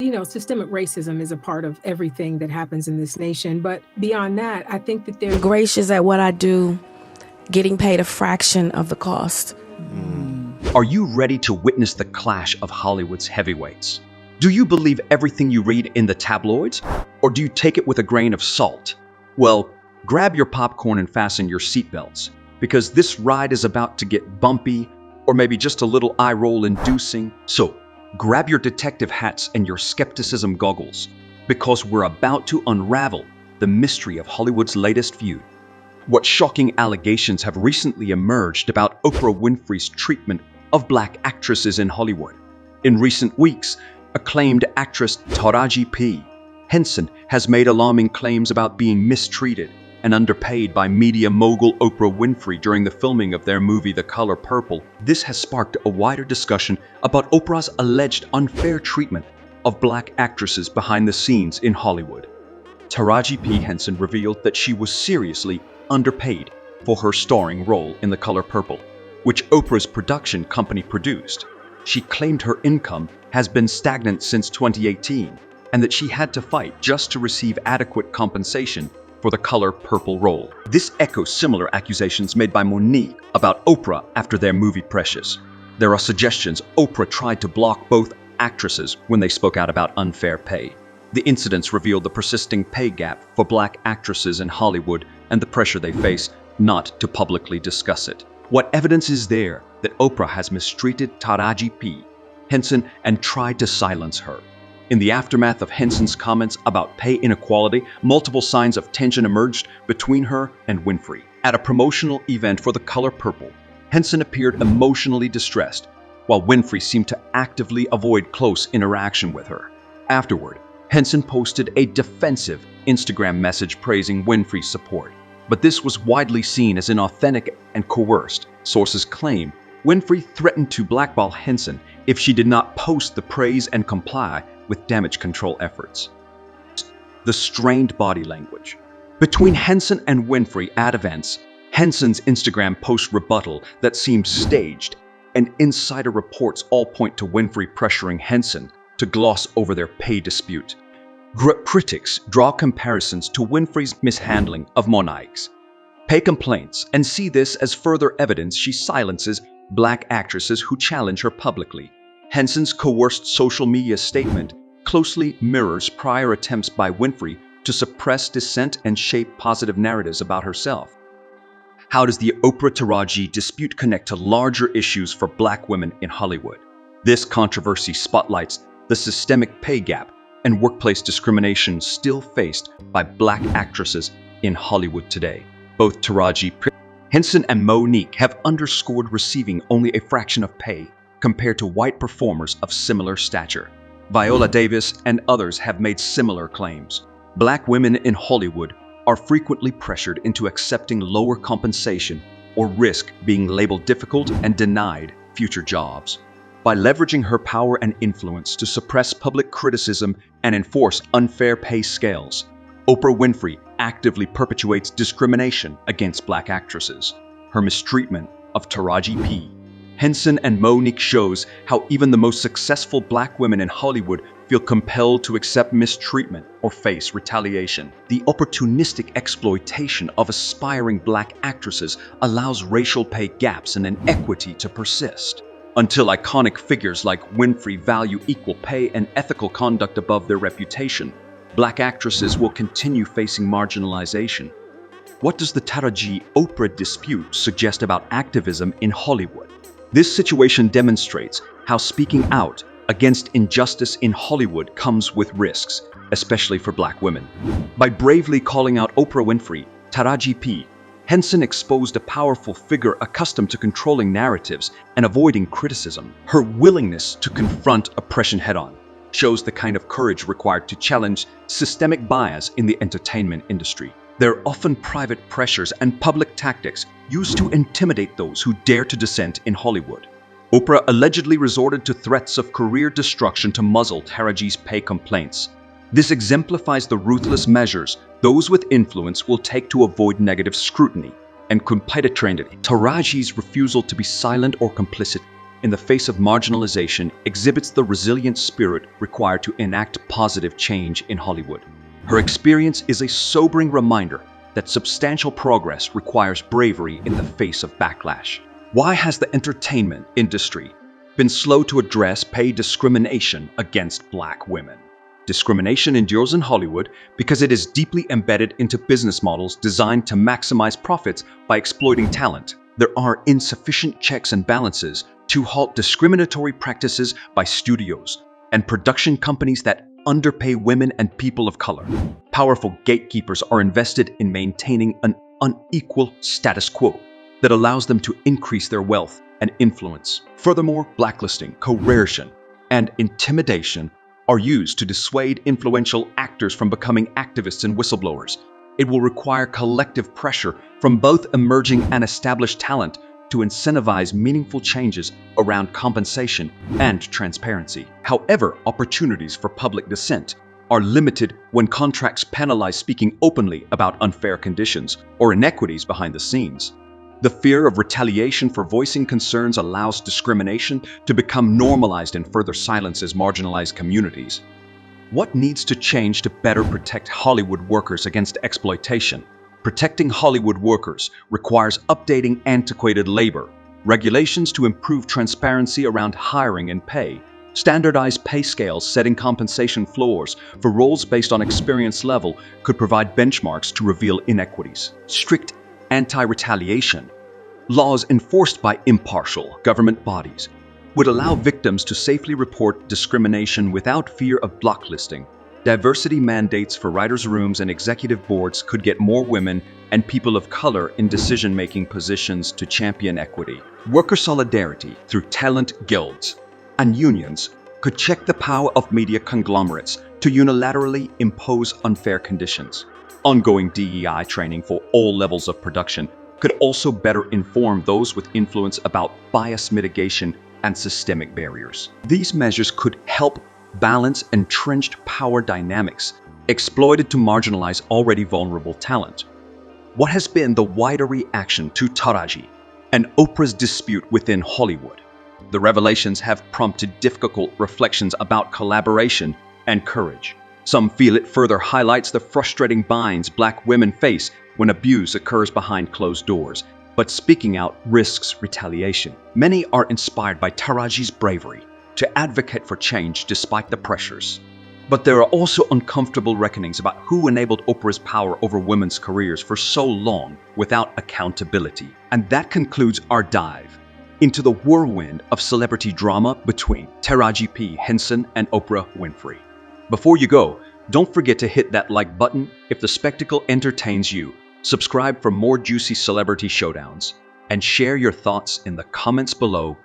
Systemic racism is a part of everything that happens in this nation. But beyond that, I think that they're gracious at what I do, getting paid a fraction of the cost. Are you ready to witness the clash of Hollywood's heavyweights? Do you believe everything you read in the tabloids, or do you take it with a grain of salt? Well, grab your popcorn and fasten your seatbelts, because this ride is about to get bumpy, or maybe just a little eye-roll inducing. So, grab your detective hats and your skepticism goggles, because we're about to unravel the mystery of Hollywood's latest feud. What shocking allegations have recently emerged about Oprah Winfrey's treatment of black actresses in Hollywood? In recent weeks, acclaimed actress Taraji P. Henson has made alarming claims about being mistreated and underpaid by media mogul Oprah Winfrey during the filming of their movie The Color Purple. This has sparked a wider discussion about Oprah's alleged unfair treatment of black actresses behind the scenes in Hollywood. Taraji P. Henson revealed that she was seriously underpaid for her starring role in The Color Purple, which Oprah's production company produced. She claimed her income has been stagnant since 2018 and that she had to fight just to receive adequate compensation for The Color Purple role. This echoes similar accusations made by Monique about Oprah after their movie Precious. There are suggestions Oprah tried to block both actresses when they spoke out about unfair pay. The incidents revealed the persisting pay gap for black actresses in Hollywood and the pressure they face not to publicly discuss it. What evidence is there that Oprah has mistreated Taraji P. Henson and tried to silence her? In the aftermath of Henson's comments about pay inequality, multiple signs of tension emerged between her and Winfrey. At a promotional event for The Color Purple, Henson appeared emotionally distressed, while Winfrey seemed to actively avoid close interaction with her. Afterward, Henson posted a defensive Instagram message praising Winfrey's support, but this was widely seen as inauthentic and coerced. Sources claim Winfrey threatened to blackball Henson if she did not post the praise and comply with damage control efforts. The strained body language. Between Henson and Winfrey at events, Henson's Instagram post rebuttal that seemed staged, and insider reports all point to Winfrey pressuring Henson to gloss over their pay dispute. Critics draw comparisons to Winfrey's mishandling of Monique's pay complaints and see this as further evidence she silences black actresses who challenge her publicly. Henson's coerced social media statement closely mirrors prior attempts by Winfrey to suppress dissent and shape positive narratives about herself. How does the Oprah-Taraji dispute connect to larger issues for black women in Hollywood? This controversy spotlights the systemic pay gap and workplace discrimination still faced by black actresses in Hollywood today. Both Taraji Henson and Monique have underscored receiving only a fraction of pay compared to white performers of similar stature. Viola Davis and others have made similar claims. Black women in Hollywood are frequently pressured into accepting lower compensation or risk being labeled difficult and denied future jobs. By leveraging her power and influence to suppress public criticism and enforce unfair pay scales, Oprah Winfrey actively perpetuates discrimination against black actresses. Her mistreatment of Taraji P. Henson and Monique shows how even the most successful black women in Hollywood feel compelled to accept mistreatment or face retaliation. The opportunistic exploitation of aspiring black actresses allows racial pay gaps and inequity to persist. Until iconic figures like Winfrey value equal pay and ethical conduct above their reputation, black actresses will continue facing marginalization. What does the Taraji-Oprah dispute suggest about activism in Hollywood? This situation demonstrates how speaking out against injustice in Hollywood comes with risks, especially for black women. By bravely calling out Oprah Winfrey, Taraji P. Henson exposed a powerful figure accustomed to controlling narratives and avoiding criticism. Her willingness to confront oppression head-on shows the kind of courage required to challenge systemic bias in the entertainment industry. There are often private pressures and public tactics used to intimidate those who dare to dissent in Hollywood. Oprah allegedly resorted to threats of career destruction to muzzle Taraji's pay complaints. This exemplifies the ruthless measures those with influence will take to avoid negative scrutiny and competitive. Taraji's refusal to be silent or complicit in the face of marginalization exhibits the resilient spirit required to enact positive change in Hollywood. Her experience is a sobering reminder that substantial progress requires bravery in the face of backlash. Why has the entertainment industry been slow to address pay discrimination against Black women? Discrimination endures in Hollywood because it is deeply embedded into business models designed to maximize profits by exploiting talent. There are insufficient checks and balances to halt discriminatory practices by studios and production companies that underpay women and people of color. Powerful gatekeepers are invested in maintaining an unequal status quo that allows them to increase their wealth and influence. Furthermore, blacklisting, coercion, and intimidation are used to dissuade influential actors from becoming activists and whistleblowers. It will require collective pressure from both emerging and established talent to incentivize meaningful changes around compensation and transparency. However, opportunities for public dissent are limited when contracts penalize speaking openly about unfair conditions or inequities behind the scenes. The fear of retaliation for voicing concerns allows discrimination to become normalized and further silences marginalized communities. What needs to change to better protect Hollywood workers against exploitation? Protecting Hollywood workers requires updating antiquated labor, regulations to improve transparency around hiring and pay, standardized pay scales setting compensation floors for roles based on experience level could provide benchmarks to reveal inequities. Strict anti-retaliation laws enforced by impartial government bodies would allow victims to safely report discrimination without fear of blacklisting. Diversity mandates for writers' rooms and executive boards could get more women and people of color in decision-making positions to champion equity. Worker solidarity through talent guilds and unions could check the power of media conglomerates to unilaterally impose unfair conditions. Ongoing DEI training for all levels of production could also better inform those with influence about bias mitigation and systemic barriers. These measures could help balance entrenched power dynamics exploited to marginalize already vulnerable talent. What has been the wider reaction to Taraji and Oprah's dispute within Hollywood? The revelations have prompted difficult reflections about collaboration and courage. Some feel it further highlights the frustrating binds Black women face when abuse occurs behind closed doors, but speaking out risks retaliation. Many are inspired by Taraji's bravery to advocate for change despite the pressures. But there are also uncomfortable reckonings about who enabled Oprah's power over women's careers for so long without accountability. And that concludes our dive into the whirlwind of celebrity drama between Taraji P. Henson and Oprah Winfrey. Before you go, don't forget to hit that like button if the spectacle entertains you, subscribe for more juicy celebrity showdowns, and share your thoughts in the comments below